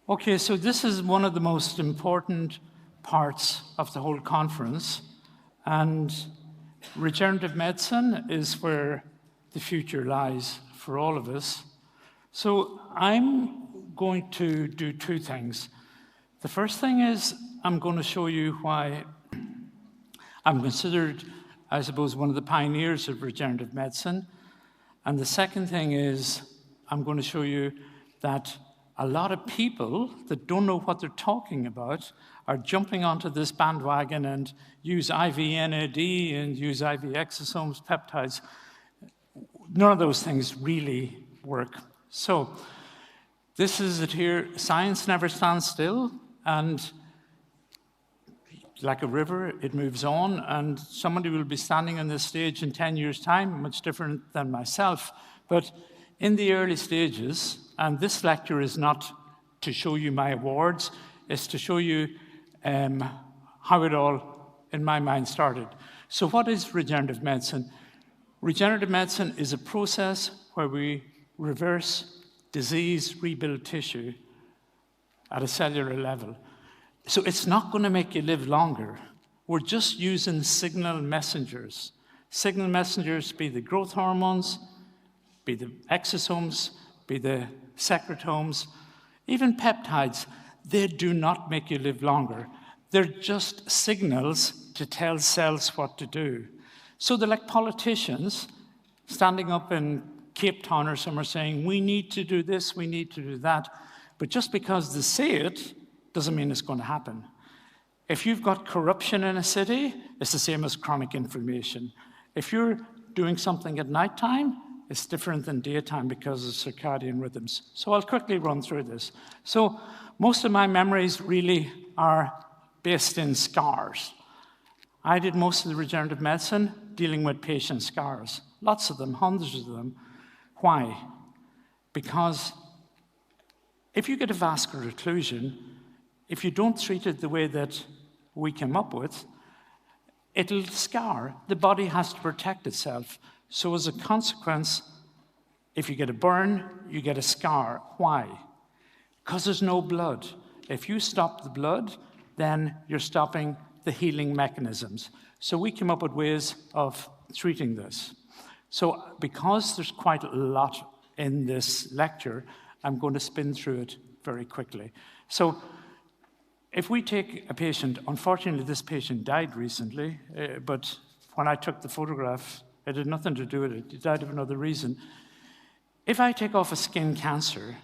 Okay, so this is one of the most important parts of the whole conference, and regenerative medicine is where the future lies for all of us. So I'm going to do two things. The first thing is I'm going to show you why I'm considered, I suppose, one of the pioneers of regenerative medicine. And the second thing is I'm going to show you that a lot of people that don't know what they're talking about are jumping onto this bandwagon and use IV NAD and use IV exosomes, peptides. None of those things really work. So this is it here. Science never stands still, and like a river, it moves on, and somebody will be standing on this stage in 10 years' time, much different than myself. But in the early stages, and this lecture is not to show you my awards, it's to show you how it all, in my mind, started. So what is regenerative medicine? Regenerative medicine is a process where we reverse disease, rebuild tissue at a cellular level. So it's not going to make you live longer. We're just using signal messengers. Signal messengers be the growth hormones, be the exosomes, be the secretomes, even peptides. They do not make you live longer. They're just signals to tell cells what to do. So they're like politicians standing up in Cape Town or somewhere saying, we need to do this, we need to do that. But just because they say it doesn't mean it's going to happen. If you've got corruption in a city, it's the same as chronic inflammation. If you're doing something at nighttime, it's different than daytime because of circadian rhythms. So I'll quickly run through this. So most of my memories really are based in scars. I did most of the regenerative medicine dealing with patient scars. Lots of them, hundreds of them. Why? Because if you get a vascular occlusion, if you don't treat it the way that we came up with, it'll scar. The body has to protect itself. So as a consequence, if you get a burn, you get a scar. Why? Because there's no blood. If you stop the blood, then you're stopping the healing mechanisms. So we came up with ways of treating this. So because there's quite a lot in this lecture, I'm going to spin through it very quickly. So if we take a patient, unfortunately this patient died recently, but when I took the photograph, it had nothing to do with it. He died of another reason. If I take off a skin cancer,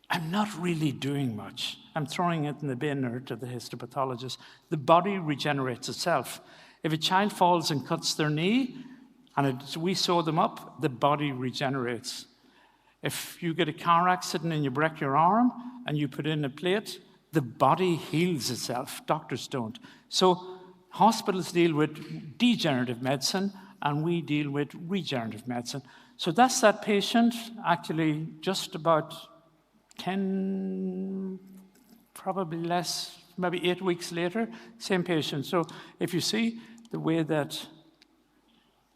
I'm not really doing much. I'm throwing it in the bin or to the histopathologist. The body regenerates itself. If a child falls and cuts their knee, and we sew them up, the body regenerates. If you get a car accident and you break your arm and you put in a plate, the body heals itself. Doctors don't. So hospitals deal with degenerative medicine, and we deal with regenerative medicine. So that's that patient, actually just about 10, probably less, maybe 8 weeks later, same patient. So if you see the way that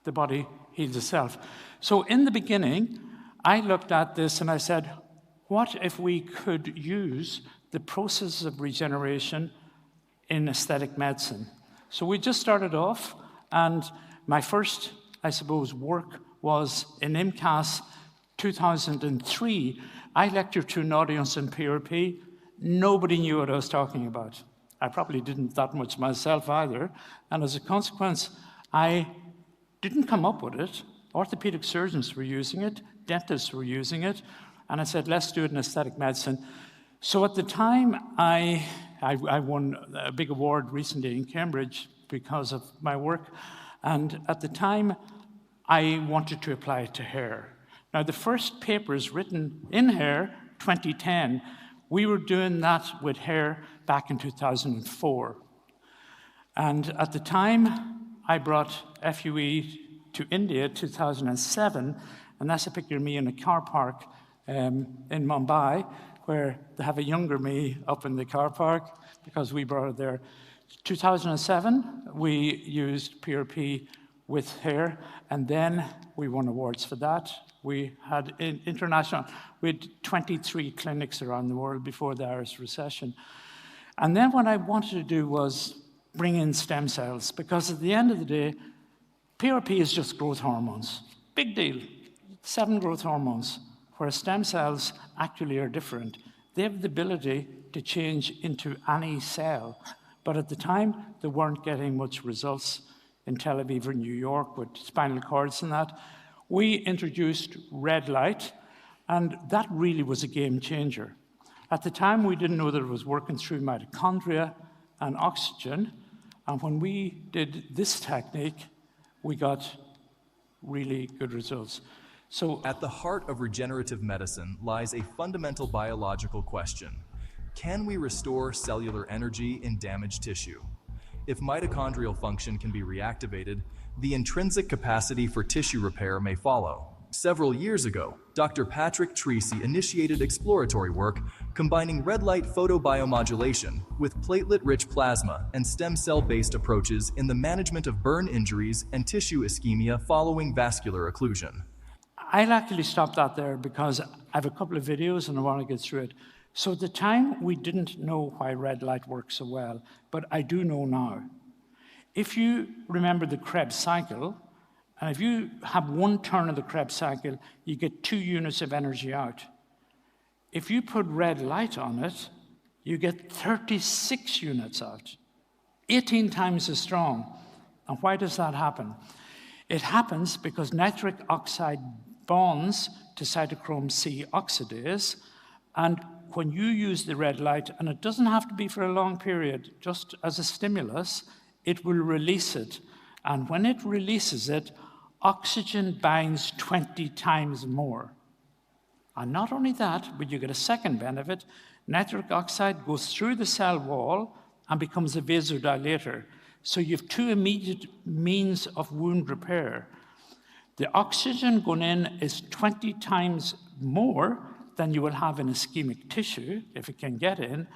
the body heals itself. So in the beginning, I looked at this and I said, what if we could use the process of regeneration in aesthetic medicine? So we just started off, and my first, I suppose, work was in IMCAS 2003. I lectured to an audience in PRP. Nobody knew what I was talking about. I probably didn't that much myself either. And as a consequence, I didn't come up with it. Orthopedic surgeons were using it. Dentists were using it. And I said, let's do it in aesthetic medicine. So at the time, I won a big award recently in Cambridge because of my work. And at the time, I wanted to apply it to hair. Now, the first papers written in hair, 2010, we were doing that with hair back in 2004. And at the time, I brought FUE to India, 2007, and that's a picture of me in a car park in Mumbai, where they have a younger me up in the car park because we brought it there. 2007, we used PRP with hair, and then we won awards for that. We had we had 23 clinics around the world before the Irish recession. And then what I wanted to do was bring in stem cells, because at the end of the day, PRP is just growth hormones. Big deal. 7 growth hormones, whereas stem cells actually are different. They have the ability to change into any cell. But at the time, they weren't getting much results in Tel Aviv or New York with spinal cords and that. We introduced red light, and that really was a game changer. At the time, we didn't know that it was working through mitochondria and oxygen. And when we did this technique, we got really good results. So, at the heart of regenerative medicine lies a fundamental biological question. Can we restore cellular energy in damaged tissue? If mitochondrial function can be reactivated, the intrinsic capacity for tissue repair may follow. Several years ago, Dr. Patrick Treacy initiated exploratory work combining red light photobiomodulation with platelet-rich plasma and stem cell-based approaches in the management of burn injuries and tissue ischemia following vascular occlusion. I'll actually stop that there because I have a couple of videos and I want to get through it. So at the time, we didn't know why red light works so well, but I do know now. If you remember the Krebs cycle, and if you have one turn of the Krebs cycle, you get 2 units of energy out. If you put red light on it, you get 36 units out, 18 times as strong. And why does that happen? It happens because nitric oxide bonds to cytochrome C oxidase, and when you use the red light, and it doesn't have to be for a long period, just as a stimulus, it will release it. And when it releases it, oxygen binds 20 times more. And not only that, but you get a second benefit. Nitric oxide goes through the cell wall and becomes a vasodilator. So you have 2 immediate means of wound repair. The oxygen going in is 20 times more than you will have in ischemic tissue, if it can get in.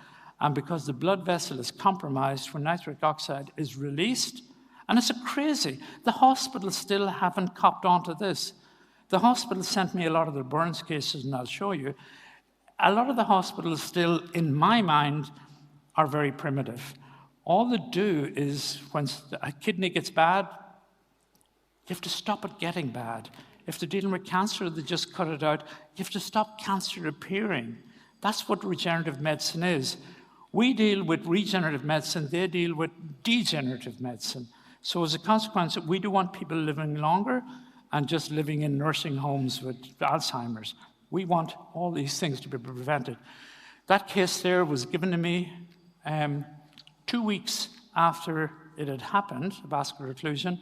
And because the blood vessel is compromised when nitric oxide is released, and it's crazy. The hospitals still haven't copped onto this. The hospital sent me a lot of their burns cases, and I'll show you. A lot of the hospitals still, in my mind, are very primitive. All they do is, when a kidney gets bad, you have to stop it getting bad. If they're dealing with cancer, they just cut it out. You have to stop cancer appearing. That's what regenerative medicine is. We deal with regenerative medicine, they deal with degenerative medicine. So as a consequence, we don't want people living longer and just living in nursing homes with Alzheimer's. We want all these things to be prevented. That case there was given to me 2 weeks after it had happened, vascular occlusion,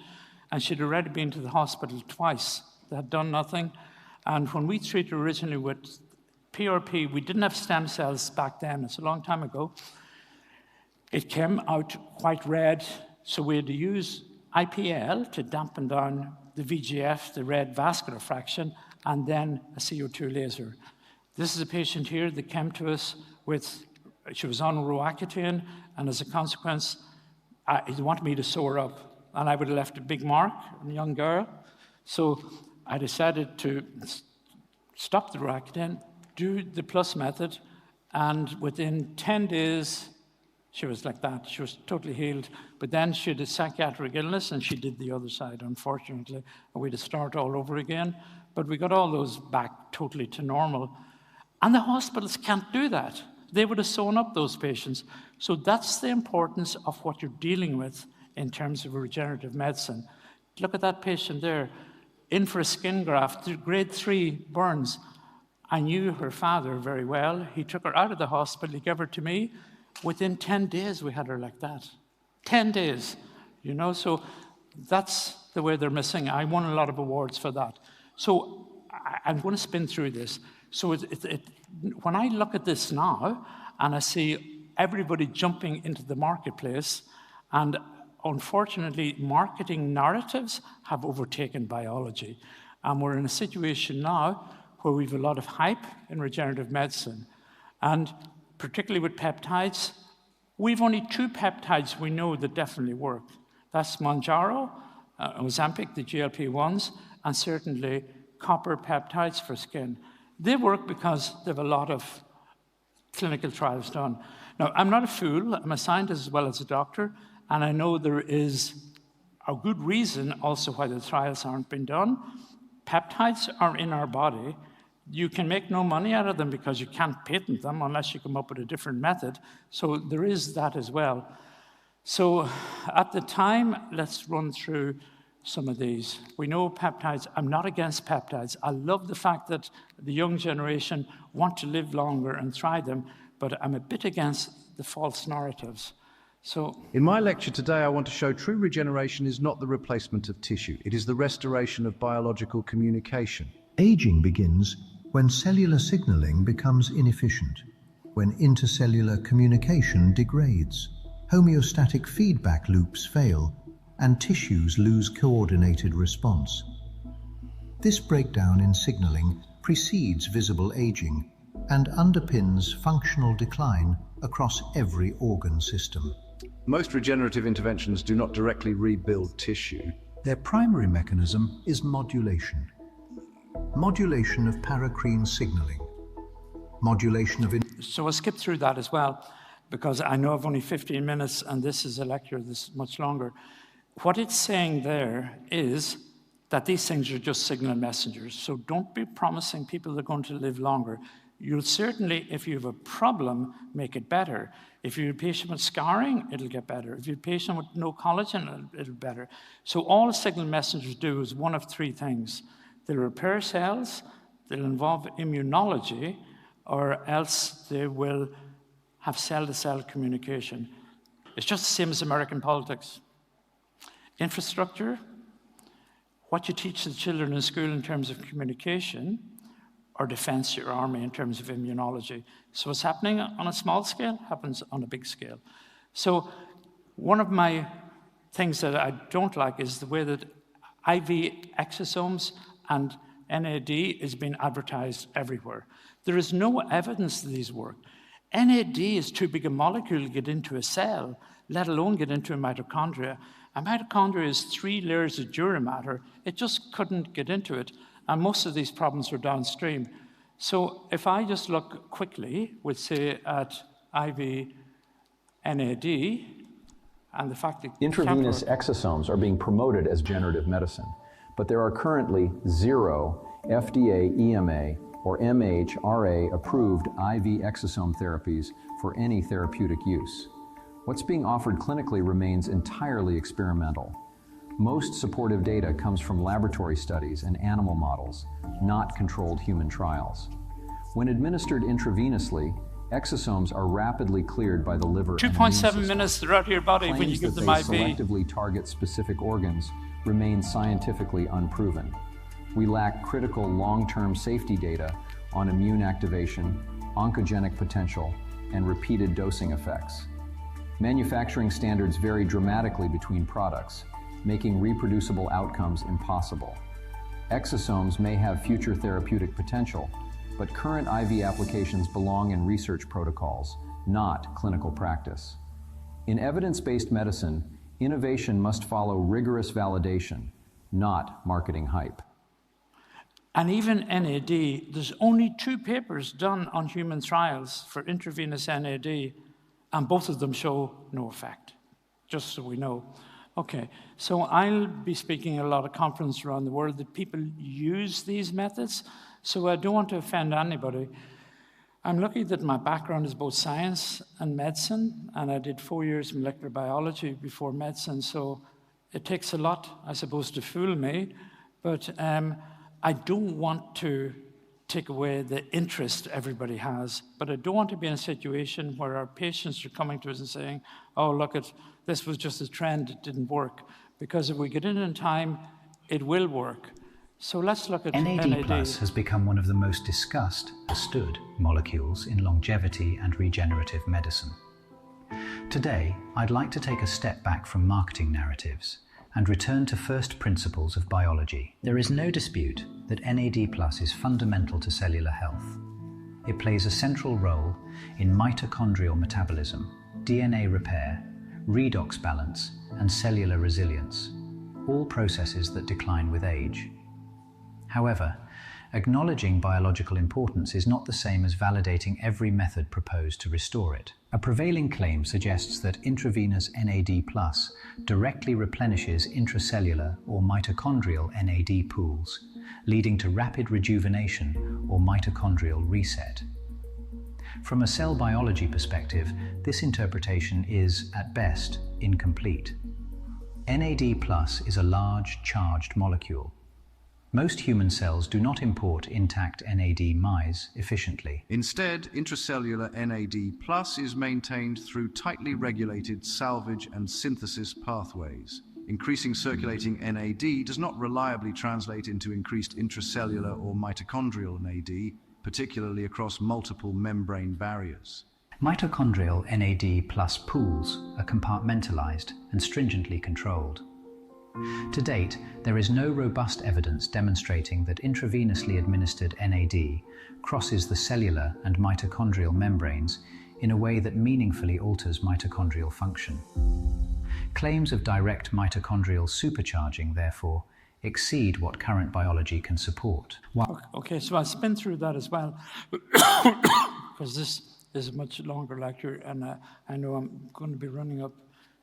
and she'd already been to the hospital twice. They had done nothing. And when we treated originally with PRP, we didn't have stem cells back then. It's a long time ago. It came out quite red, so we had to use IPL to dampen down the VGF, the red vascular fraction, and then a CO2 laser. This is a patient here that came to us with, she was on Roaccutane, and as a consequence, he wanted me to sew her up, and I would have left a big mark, a young girl. So I decided to stop the Roaccutane, do the plus method, and within 10 days, she was like that. She was totally healed. But then she had a psychiatric illness, and she did the other side, unfortunately. And we had to start all over again. But we got all those back totally to normal. And the hospitals can't do that. They would have sewn up those patients. So that's the importance of what you're dealing with in terms of regenerative medicine. Look at that patient there, in for a skin graft, grade 3 burns. I knew her father very well. He took her out of the hospital, he gave her to me. Within 10 days, we had her like that. 10 days, you know, so that's the way they're missing. I won a lot of awards for that. So I'm going to spin through this. So when I look at this now, and I see everybody jumping into the marketplace, and unfortunately, marketing narratives have overtaken biology. And we're in a situation now where we have a lot of hype in regenerative medicine. And particularly with peptides, we've only 2 peptides we know that definitely work. That's Mounjaro Ozempic, the GLP-1s, and certainly copper peptides for skin. They work because they have a lot of clinical trials done. Now, I'm not a fool. I'm a scientist as well as a doctor, and I know there is a good reason also why the trials aren't being done. Peptides are in our body. You can make no money out of them because you can't patent them unless you come up with a different method. So there is that as well. So at the time, let's run through some of these. We know peptides. I'm not against peptides. I love the fact that the young generation want to live longer and try them, but I'm a bit against the false narratives. So, in my lecture today, I want to show true regeneration is not the replacement of tissue. It is the restoration of biological communication. Aging begins when cellular signaling becomes inefficient, when intercellular communication degrades, homeostatic feedback loops fail, and tissues lose coordinated response. This breakdown in signaling precedes visible aging and underpins functional decline across every organ system. Most regenerative interventions do not directly rebuild tissue. Their primary mechanism is modulation. Modulation of paracrine signaling. Modulation of... So I'll skip through that as well, because I know I've only 15 minutes and this is a lecture that's much longer. What it's saying there is that these things are just signal messengers. So don't be promising people they're going to live longer. You'll certainly, if you have a problem, make it better. If you're a patient with scarring, it'll get better. If you're a patient with no collagen, it'll be better. So all signal messengers do is one of three things. They'll repair cells, they'll involve immunology, or else they will have cell-to-cell communication. It's just the same as American politics. Infrastructure, what you teach the children in school in terms of communication, or defense, your army, in terms of immunology. So what's happening on a small scale happens on a big scale. So one of my things that I don't like is the way that IV exosomes and NAD is being advertised everywhere. There is no evidence that these work. NAD is too big a molecule to get into a cell, let alone get into a mitochondria. A mitochondria is 3 layers of dura matter. It just couldn't get into it. And most of these problems are downstream. So if I just look quickly, we'd say at IV NAD, and the fact that intravenous exosomes are being promoted as regenerative medicine, but there are currently 0 FDA, EMA, or MHRA approved IV exosome therapies for any therapeutic use. What's being offered clinically remains entirely experimental. Most supportive data comes from laboratory studies and animal models, not controlled human trials. When administered intravenously, exosomes are rapidly cleared by the liver. 2.7 minutes, they're out of your body when you give them IV. Claims that they selectively target specific organs remain scientifically unproven. We lack critical long-term safety data on immune activation, oncogenic potential, and repeated dosing effects. Manufacturing standards vary dramatically between products, making reproducible outcomes impossible. Exosomes may have future therapeutic potential, but current IV applications belong in research protocols, not clinical practice. In evidence-based medicine, innovation must follow rigorous validation, not marketing hype. And even NAD, there's only 2 papers done on human trials for intravenous NAD, and both of them show no effect, just so we know. Okay, so I'll be speaking at a lot of conferences around the world that people use these methods, so I don't want to offend anybody. I'm lucky that my background is both science and medicine, and I did 4 years molecular biology before medicine, so it takes a lot, I suppose, to fool me, but I don't want to take away the interest everybody has, but I don't want to be in a situation where our patients are coming to us and saying, oh, look, this was just a trend, it didn't work. Because if we get in time, it will work. So let's look at NAD. NAD+ has become one of the most discussed, understood molecules in longevity and regenerative medicine. Today, I'd like to take a step back from marketing narratives and return to first principles of biology. There is no dispute that NAD+ is fundamental to cellular health. It plays a central role in mitochondrial metabolism, DNA repair, redox balance, and cellular resilience, all processes that decline with age. However, acknowledging biological importance is not the same as validating every method proposed to restore it. A prevailing claim suggests that intravenous NAD+ directly replenishes intracellular or mitochondrial NAD pools, leading to rapid rejuvenation or mitochondrial reset. From a cell biology perspective, this interpretation is, at best, incomplete. NAD+ is a large, charged molecule. Most human cells do not import intact NAD mice efficiently. Instead, intracellular NAD+ is maintained through tightly regulated salvage and synthesis pathways. Increasing circulating NAD does not reliably translate into increased intracellular or mitochondrial NAD, particularly across multiple membrane barriers. Mitochondrial NAD+ pools are compartmentalized and stringently controlled. To date, there is no robust evidence demonstrating that intravenously administered NAD crosses the cellular and mitochondrial membranes in a way that meaningfully alters mitochondrial function. Claims of direct mitochondrial supercharging, therefore, exceed what current biology can support. Okay, so I'll spin through that as well, because this is a much longer lecture, and I know I'm going to be running up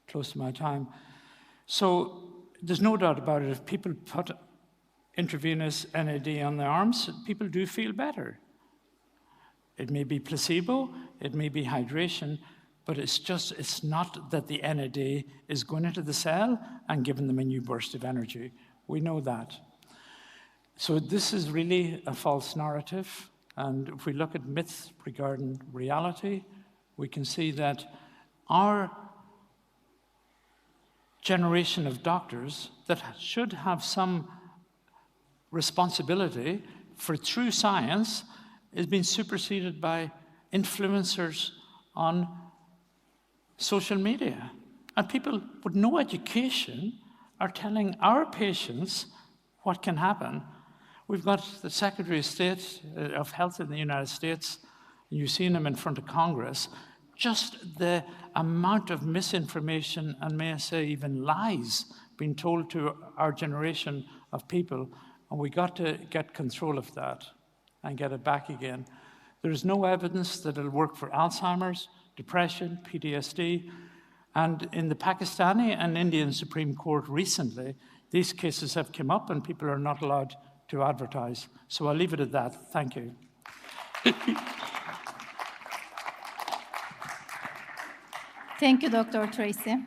close to my time. So there's no doubt about it, if people put intravenous NAD on their arms, people do feel better. It may be placebo, it may be hydration, but it's not that the NAD is going into the cell and giving them a new burst of energy. We know that. So this is really a false narrative, and if we look at myths regarding reality, we can see that our generation of doctors that should have some responsibility for true science is being superseded by influencers on social media. And people with no education are telling our patients what can happen. We've got the Secretary of State of Health in the United States, and you've seen him in front of Congress. Just the amount of misinformation, and may I say even lies, being told to our generation of people, and we got to get control of that and get it back again. There's no evidence that it'll work for Alzheimer's, depression, PTSD, and in the Pakistani and Indian Supreme Court recently, these cases have come up and people are not allowed to advertise. So I'll leave it at that. Thank you. Thank you, Dr. Treacy.